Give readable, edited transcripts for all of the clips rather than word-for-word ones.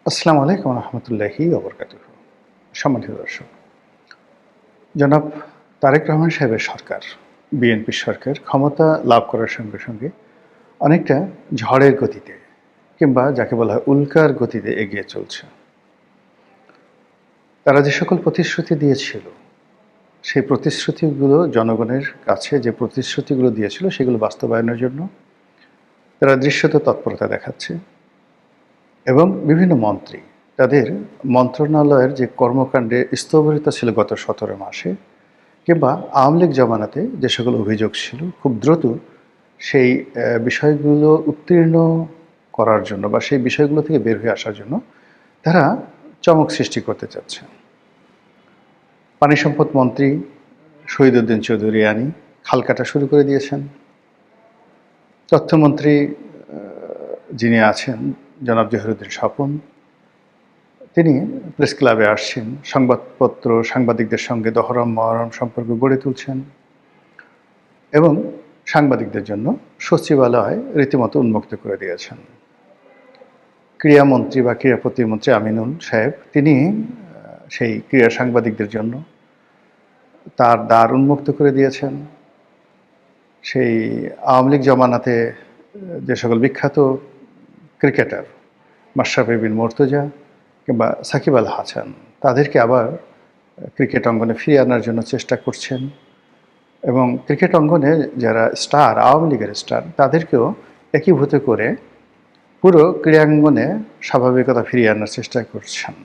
আসসালামু আলাইকুম রহমতুল্লাহি ওবরকাতুহ। সম্মানিত দর্শক, জনাব তারেক রহমান সাহেবের সরকার, বিএনপি সরকার ক্ষমতা লাভ করার সঙ্গে সঙ্গে অনেকটা ঝড়ের গতিতে কিংবা যাকে বলা হয় উল্কার গতিতে এগিয়ে চলছে। তারা যে সকল প্রতিশ্রুতি দিয়েছিল, সেই প্রতিশ্রুতিগুলো জনগণের কাছে যে প্রতিশ্রুতিগুলো দিয়েছিল সেগুলো বাস্তবায়নের জন্য তারা দৃশ্যত তৎপরতা দেখাচ্ছে এবং বিভিন্ন মন্ত্রী তাদের মন্ত্রণালয়ের যে কর্মকাণ্ডে স্থবিরতা ছিল গত ১৭ মাসে কিংবা আওয়ামী লীগ জমানাতে যে সকল অভিযোগ ছিল খুব দ্রুত সেই বিষয়গুলো উত্তীর্ণ করার জন্য বা সেই বিষয়গুলো থেকে বের হয়ে আসার জন্য তারা চমক সৃষ্টি করতে চাচ্ছে। পানি সম্পদ মন্ত্রী শহীদউদ্দিন চৌধুরী আনি খাল কাটা শুরু করে দিয়েছেন। তথ্যমন্ত্রী যিনি আছেন জনাব জহিরুদ্দিন স্বপন, তিনি প্রেস ক্লাবে আসছেন, সংবাদপত্র সাংবাদিকদের সঙ্গে দহরম মহরম সম্পর্ক গড়ে তুলছেন এবং সাংবাদিকদের জন্য সচিবালয় রীতিমতো উন্মুক্ত করে দিয়েছেন। ক্রীড়ামন্ত্রী বা ক্রীড়া প্রতিমন্ত্রী আমিনুল সাহেব, তিনি সেই ক্রীড়া সাংবাদিকদের জন্য তার দ্বার উন্মুক্ত করে দিয়েছেন। সেই আওয়ামী লীগ জমানাতে যে সকল বিখ্যাত ক্রিকেটার মাশরাফি বিন মুর্তজা কিংবা সাকিব আল হাসান, তাদেরকে আবার ক্রিকেট অঙ্গনে ফিরিয়ে আনার জন্য চেষ্টা করছেন এবং ক্রিকেট অঙ্গনে যারা স্টার, আওয়ামী লীগের স্টার, তাদেরকেও একীভূত করে পুরো ক্রীড়াঙ্গনে স্বাভাবিকতা ফিরিয়ে আনার চেষ্টা করছেন।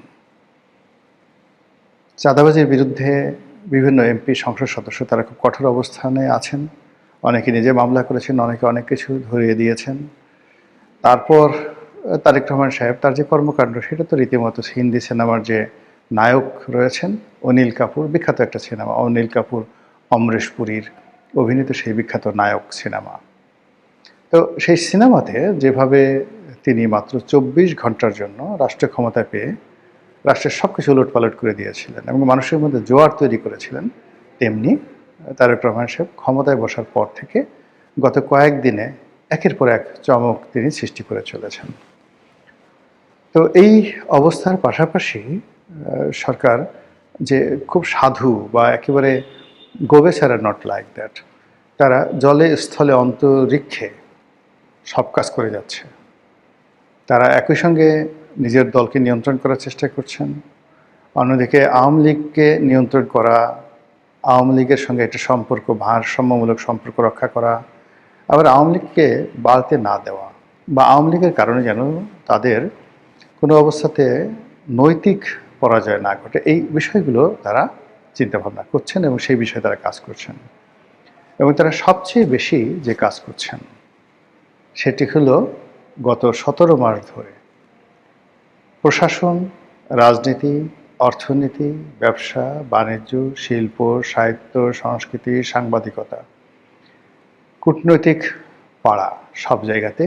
চাঁদাবাজির বিরুদ্ধে বিভিন্ন এমপি, সংসদ সদস্য তারা খুব কঠোর অবস্থানে আছেন। অনেকে নিজে মামলা করেছেন, অনেকে অনেক কিছু ধরিয়ে দিয়েছেন। তারপর তারেক রহমান সাহেব তার যে কর্মকাণ্ড, সেটা তো রীতিমতো হিন্দি সিনেমার যে নায়ক রয়েছেন অনিল কাপুর, বিখ্যাত একটা সিনেমা অনিল কাপুর অমরেশ পুরীর অভিনীত সেই বিখ্যাত নায়ক সিনেমা। তো সেই সিনেমাতে যেভাবে তিনি মাত্র ২৪ ঘন্টার জন্য রাষ্ট্র ক্ষমতা পেয়ে রাষ্ট্রের সব কিছু উলটপালট করে দিয়েছিলেন এবং মানুষের মধ্যে জোয়ার তৈরি করেছিলেন, তেমনি তারেক রহমান সাহেব ক্ষমতায় বসার পর থেকে গত কয়েকদিনে একের পর এক চমক তিনি সৃষ্টি করে চলেছেন। তো এই অবস্থার পাশাপাশি সরকার যে খুব সাধু বা একেবারে গোবেচারা নট লাইক দ্যাট, তারা জলে স্থলে অন্তরিক্ষে সব কাজ করে যাচ্ছে। তারা একই সঙ্গে নিজের দলকে নিয়ন্ত্রণ করার চেষ্টা করছেন, অন্যদিকে আওয়ামী লীগকে নিয়ন্ত্রণ করা, আওয়ামী লীগের সঙ্গে একটা সম্পর্ক, ভারসাম্যমূলক সম্পর্ক রক্ষা করা, আবার আওয়ামী লীগকে বাড়তে না দেওয়া বা আওয়ামী লীগের কারণে যেন তাদের কোনো অবস্থাতে নৈতিক পরাজয় না ঘটে, এই বিষয়গুলো তারা চিন্তাভাবনা করছেন এবং সেই বিষয়ে তারা কাজ করছেন। এবং তারা সবচেয়ে বেশি যে কাজ করছেন সেটি হলো গত ১৭ মাস ধরে প্রশাসন, রাজনীতি, অর্থনীতি, ব্যবসা, বাণিজ্য, শিল্প, সাহিত্য, সংস্কৃতি, সাংবাদিকতা, কূটনৈতিক পাড়া, সব জায়গাতে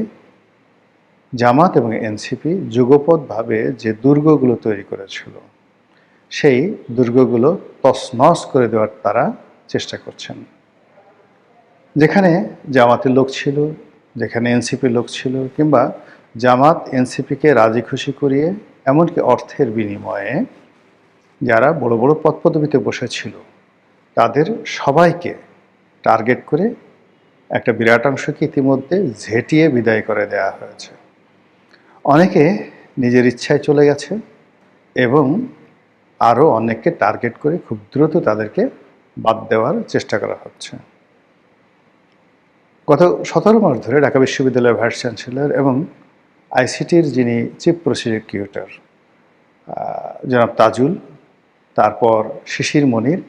জামাত এবং এনসিপি যুগপৎভাবে যে দুর্গগুলো তৈরি করেছিল, সেই দুর্গগুলো তছনছ করে দেওয়ার তারা চেষ্টা করছেন। যেখানে জামাতের লোক ছিল, যেখানে এনসিপির লোক ছিল, কিংবা জামাত এনসিপিকে রাজি খুশি করিয়ে এমনকি অর্থের বিনিময়ে যারা বড় বড় পদপদবিতে বসেছিল তাদের সবাইকে টার্গেট করে একটা বিরাট অংশকে ইতিমধ্যে ঝেঁটিয়ে বিদায় করে দেওয়া হয়েছে। অনেকে নিজের ইচ্ছায় চলে গেছে এবং আরও অনেককে টার্গেট করে খুব দ্রুত তাদেরকে বাদ দেওয়ার চেষ্টা করা হচ্ছে। গত ১৭ মাস ধরে ঢাকা বিশ্ববিদ্যালয়ের ভাইস চ্যান্সেলর এবং আইসিটির যিনি চিফ প্রসিকিউটর জনাব তাজুল, তারপর শিশির মনির,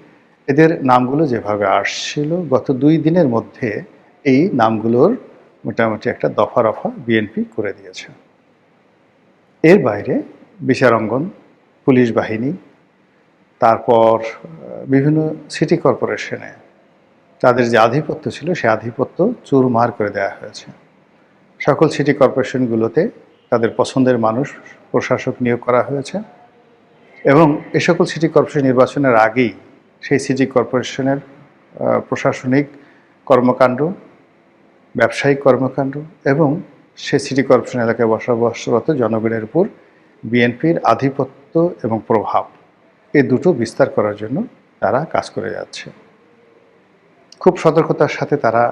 এদের নামগুলো যেভাবে আসছিল গত ২ দিনের মধ্যে এই নামগুলোর মোটামুটি একটা দফা রফা বিএনপি করে দিয়েছে। এর বাইরে বিচারাঙ্গন, পুলিশ বাহিনী, তারপর বিভিন্ন সিটি কর্পোরেশনে তাদের যে আধিপত্য ছিল সে আধিপত্য চুরমার করে দেওয়া হয়েছে। সকল সিটি কর্পোরেশনগুলোতে তাদের পছন্দের মানুষ প্রশাসক নিয়োগ করা হয়েছে এবং এ সকল সিটি কর্পোরেশন নির্বাচনের আগেই সেই সিটি কর্পোরেশনের প্রশাসনিক কর্মকাণ্ড, ব্যবসায়িক কর্মকাণ্ড এবং সে সিটি কর্পোরেশন এলাকায় বসবাসরত জনগণের উপর বিএনপির আধিপত্য এবং প্রভাব এই দুটো বিস্তার করার জন্য তারা কাজ করে যাচ্ছে। খুব সতর্কতার সাথে তারা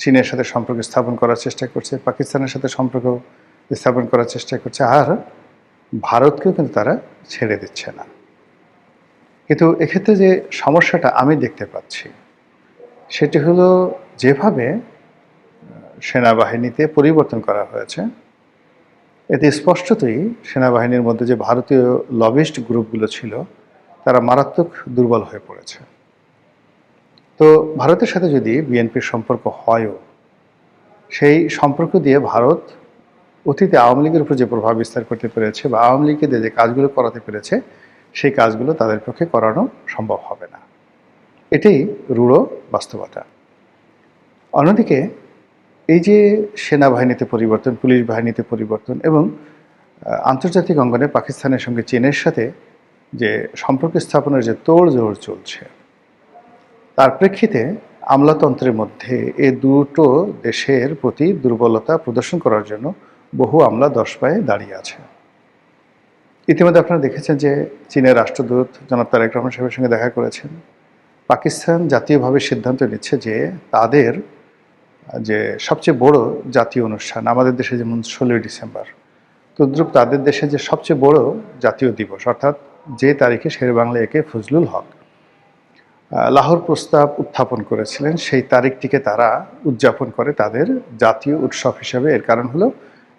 চীনের সাথে সম্পর্ক স্থাপন করার চেষ্টা করছে, পাকিস্তানের সাথে সম্পর্ক স্থাপন করার চেষ্টা করছে, আর ভারতকেও কিন্তু তারা ছেড়ে দিচ্ছে না। কিন্তু এক্ষেত্রে যে সমস্যাটা আমি দেখতে পাচ্ছি সেটি হলো, যেভাবে সেনাবাহিনীতে পরিবর্তন করা হয়েছে, এতে স্পষ্টতই সেনাবাহিনীর মধ্যে যে ভারতীয় লবিস্ট গ্রুপগুলো ছিল তারা মারাত্মক দুর্বল হয়ে পড়েছে। তো ভারতের সাথে যদি বিএনপির সম্পর্ক হয়ও, সেই সম্পর্ক দিয়ে ভারত অতীতে আওয়ামী লীগের উপর যে প্রভাব বিস্তার করতে পেরেছে বা আওয়ামী লীগকে দিয়ে যে কাজগুলো করাতে পেরেছে সেই কাজগুলো তাদের পক্ষে করানো সম্ভব হবে না। এটাই রূঢ় বাস্তবতা। অন্যদিকে এই যে সেনাবাহিনীতে পরিবর্তন, পুলিশ বাহিনীতে পরিবর্তন এবং আন্তর্জাতিক অঙ্গনে পাকিস্তানের সঙ্গে চীনের সাথে যে সম্পর্ক স্থাপনের যে তোড়জোড় চলছে, তার প্রেক্ষিতে আমলাতন্ত্রের মধ্যে এই দুটো দেশের প্রতি দুর্বলতা প্রদর্শন করার জন্য বহু আমলা 10 পায়ে দাঁড়িয়ে আছে। ইতিমধ্যে আপনারা দেখেছেন যে চীনের রাষ্ট্রদূত জনাব তারেক রহমান সাহেবের সঙ্গে দেখা করেছেন। পাকিস্তান জাতীয়ভাবে সিদ্ধান্ত নিচ্ছে যে তাদের যে সবচেয়ে বড় জাতীয় অনুষ্ঠান, আমাদের দেশে যেমন 16ই ডিসেম্বর, তদ্রুপ তাদের দেশে যে সবচেয়ে বড় জাতীয় দিবস, অর্থাৎ যে তারিখে শেরেবাংলা একে ফজলুল হক লাহোর প্রস্তাব উত্থাপন করেছিলেন, সেই তারিখটিকে তারা উদযাপন করে তাদের জাতীয় উৎসব হিসেবে। এর কারণ হলো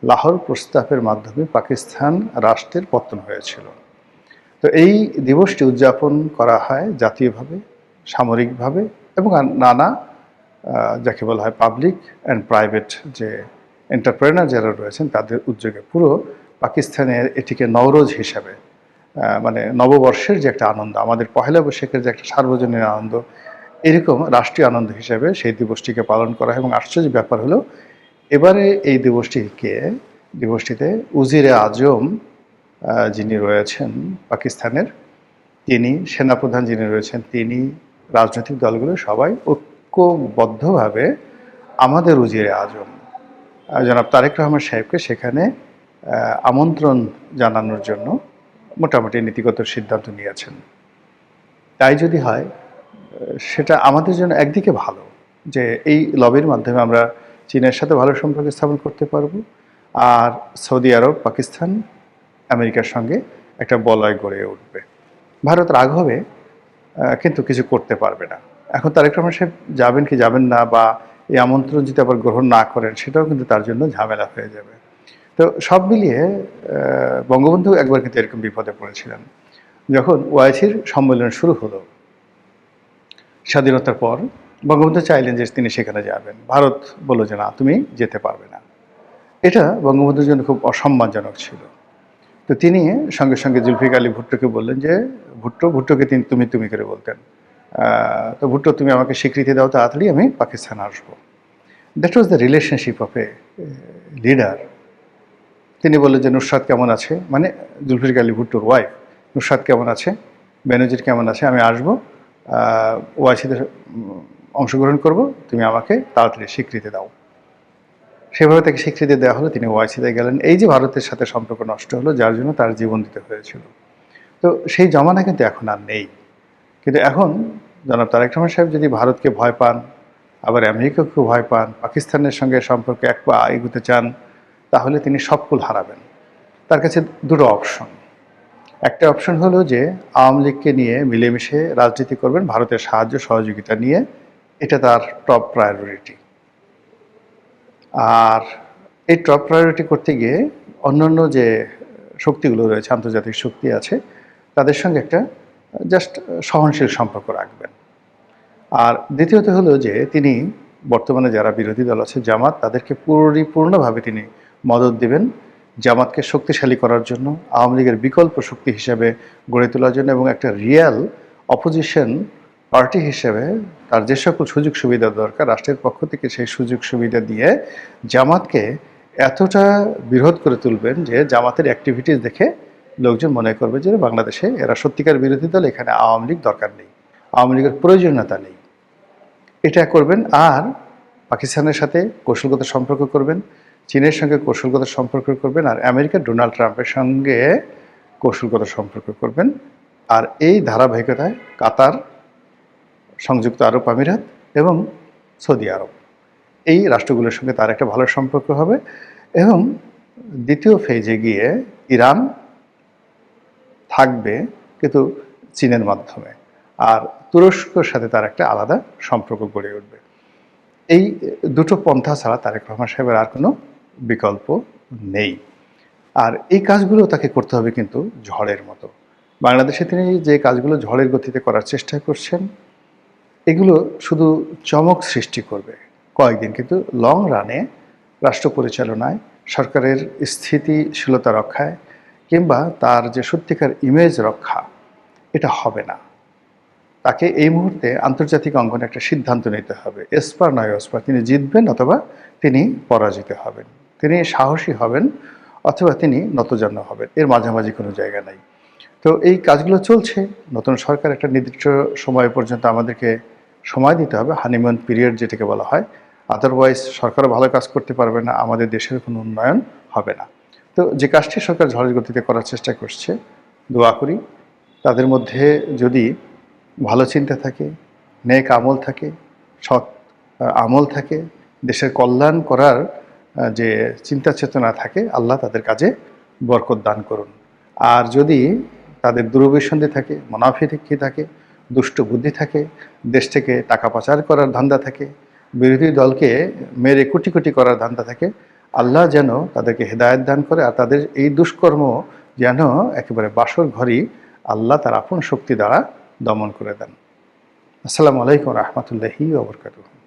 লাহোর প্রস্তাবের মাধ্যমে পাকিস্তান রাষ্ট্রের পতন হয়েছিল। তো এই দিবসটি উদযাপন করা হয় জাতীয়ভাবে, সামরিকভাবে এবং নানা যাকে বলা হয় পাবলিক অ্যান্ড প্রাইভেট যে এন্টারপ্রেনার যারা রয়েছেন তাদের উদ্যোগে। পুরো পাকিস্তানের এটিকে নওরোজ হিসাবে, মানে নববর্ষের যে একটা আনন্দ, আমাদের পহেলা বৈশাখের যে একটা সার্বজনীন আনন্দ, এরকম রাষ্ট্রীয় আনন্দ হিসাবে সেই দিবসটিকে পালন করা হয়। এবং আশ্চর্যের ব্যাপার হলো, এবারে এই দিবসটিতে উজিরে আজম যিনি রয়েছেন পাকিস্তানের, তিনি সেনাপ্রধান যিনি রয়েছেন, তিনি রাজনৈতিক দলগুলো সবাই ঐক্যবদ্ধভাবে আমাদের উজিরে আজম জনাব তারেক রহমান সাহেবকে সেখানে আমন্ত্রণ জানানোর জন্য মোটামুটি নীতিগত সিদ্ধান্ত নিয়েছেন। তাই যদি হয় সেটা আমাদের জন্য একদিকে ভালো, যে এই লবির মাধ্যমে আমরা চীনের সাথে ভালো সম্পর্ক স্থাপন করতে পারবো, আর সৌদি আরব, পাকিস্তান, আমেরিকার সঙ্গে একটা বলয় গড়ে উঠবে। ভারত রাগ হবে কিন্তু কিছু করতে পারবে না। এখন তারেক রহমান সাহেব যাবেন কি যাবেন না, বা এই আমন্ত্রণ যদি আবার গ্রহণ না করেন সেটাও কিন্তু তার জন্য ঝামেলা হয়ে যাবে। তো সব মিলিয়ে বঙ্গবন্ধু একবার কিন্তু এরকম বিপদে পড়েছিলেন। যখন ওআইসির সম্মেলন শুরু হলো স্বাধীনতার পর, বঙ্গবন্ধু চাইলেন যে তিনি সেখানে যাবেন, ভারত বলল যে না, তুমি যেতে পারবে না। এটা বঙ্গবন্ধুর জন্য খুব অসম্মানজনক ছিল। তো তিনি সঙ্গে সঙ্গে জুলফিকার আলী ভুট্টোকে বললেন যে ভুট্টোকে তিনি তুমি করে বলতেন, তো ভুট্টো তুমি আমাকে স্বীকৃতি দাও, তাড়াতাড়ি আমি পাকিস্তান আসবো। That was the relationship of a leader. তিনি বললেন যে নুসরাত কেমন আছে, মানে জুলফিকার আলী ভুট্টোর ওয়াইফ, নুসরাত কেমন আছে, বেনজির কেমন আছে, আমি আসবো, ওআইসিতে অংশগ্রহণ করব, তুমি আমাকে তাড়াতাড়ি স্বীকৃতি দাও। সেভাবে তাকে স্বীকৃতি দেওয়া হলো, তিনি ওআইসিতে গেলেন। এই যে ভারতের সাথে সম্পর্ক নষ্ট হলো, যার জন্য তার জীবন দিতে হয়েছিল। তো সেই জমানা কিন্তু এখন আর নেই। কিন্তু এখন জনাব তারেক রহমান সাহেব যদি ভারতকে ভয় পান, আবার আমেরিকাকেও ভয় পান, পাকিস্তানের সঙ্গে সম্পর্কে এক পা এগোতে চান, তাহলে তিনি সব কুল হারাবেন। তার কাছে দুটো অপশন। একটা অপশন হলো যে আওয়ামী লীগকে নিয়ে মিলেমিশে রাজনীতি করবেন ভারতের সাহায্য সহযোগিতা নিয়ে, এটা তার টপ প্রায়োরিটি। আর এই টপ প্রায়োরিটি করতে গিয়ে অন্যান্য যে শক্তিগুলো রয়েছে, আন্তর্জাতিক শক্তি আছে, তাদের সঙ্গে একটা জাস্ট সহনশীল সম্পর্ক রাখবেন। আর দ্বিতীয়ত হলো যে তিনি বর্তমানে যারা বিরোধী দল আছে, জামাত, তাদেরকে পরিপূর্ণভাবে তিনি মদত দেবেন জামাতকে শক্তিশালী করার জন্য, আওয়ামী লীগের বিকল্প শক্তি হিসেবে গড়ে তোলার জন্য, এবং একটা রিয়েল অপোজিশন পার্টি হিসেবে তার যে সকল সুযোগ সুবিধা দরকার রাষ্ট্রের পক্ষ থেকে সেই সুযোগ সুবিধা দিয়ে জামাতকে এতটা বিরোধ করে তুলবেন যে জামাতের অ্যাক্টিভিটিস দেখে লোকজন মনে করবে যে বাংলাদেশে এরা সত্যিকার বিরোধী দল, এখানে আওয়ামী লীগ দরকার নেই, আওয়ামী লীগের প্রয়োজনীয়তা নেই। এটা করবেন। আর পাকিস্তানের সাথে কৌশলগত সম্পর্ক করবেন, চীনের সঙ্গে কৌশলগত সম্পর্ক করবেন, আর আমেরিকার ডোনাল্ড ট্রাম্পের সঙ্গে কৌশলগত সম্পর্ক করবেন। আর এই ধারাবাহিকতায় কাতার, সংযুক্ত আরব আমিরাত এবং সৌদি আরব, এই রাষ্ট্রগুলোর সঙ্গে তার একটা ভালো সম্পর্ক হবে। এবং দ্বিতীয় ফেজে গিয়ে ইরান থাকবে কিন্তু চীনের মাধ্যমে, আর তুরস্কর সাথে তার একটা আলাদা সম্পর্ক গড়ে উঠবে। এই দুটো পন্থা ছাড়া তারেক রহমান সাহেবের আর কোনো বিকল্প নেই। আর এই কাজগুলো তাকে করতে হবে কিন্তু ঝড়ের মতো। বাংলাদেশে তিনি যে কাজগুলো ঝড়ের গতিতে করার চেষ্টা করছেন, এগুলো শুধু চমক সৃষ্টি করবে কয়েকদিন, কিন্তু লং রানে রাষ্ট্র পরিচালনায়, সরকারের স্থিতিশীলতা রক্ষায় কিংবা তার যে সত্যিকার ইমেজ রক্ষা, এটা হবে না। তাকে এই মুহূর্তে আন্তর্জাতিক অঙ্গনে একটা সিদ্ধান্ত নিতে হবে, এসপার নয় ওসপার, তিনি জিতবেন অথবা তিনি পরাজিত হবেন, তিনি সাহসী হবেন অথবা তিনি নতজান্য হবেন, এর মাঝামাঝি কোনো জায়গা নাই। তো এই কাজগুলো চলছে। নতুন সরকার একটা নির্দিষ্ট সময় পর্যন্ত আমাদেরকে সময় দিতে হবে, হানিমুন পিরিয়ড যেটাকে বলা হয়। আদারওয়াইজ সরকারও ভালো কাজ করতে পারবে না, আমাদের দেশের কোনো উন্নয়ন হবে না। তো যে কাজটি সরকার ঝড়ের গতিতে করার চেষ্টা করছে, দোয়া করি তাদের মধ্যে যদি ভালো চিন্তা থাকে, নেক আমল থাকে, সৎ আমল থাকে, দেশের কল্যাণ করার যে চিন্তা চেতনা থাকে, আল্লাহ তাদের কাজে বরকত দান করুন। আর যদি তাদের দুরভিসন্ধি থাকে, মুনাফিকি থাকে, দুষ্ট বুদ্ধি থাকে, দেশ থেকে টাকা পাচার করার ধান্দা থাকে, বিরোধী দলকে মেরে কোটি কোটি করার ধান্দা থাকে, আল্লাহ যেন তাদেরকে হেদায়েত দান করে, আর তাদের এই দুষ্কর্ম যেন একেবারে বাসর ঘরই আল্লাহ তার আপন শক্তি দ্বারা দমন করে দেন। আসসালামু আলাইকুম রহমতুল্লাহি ওয়া বারাকাতুহু।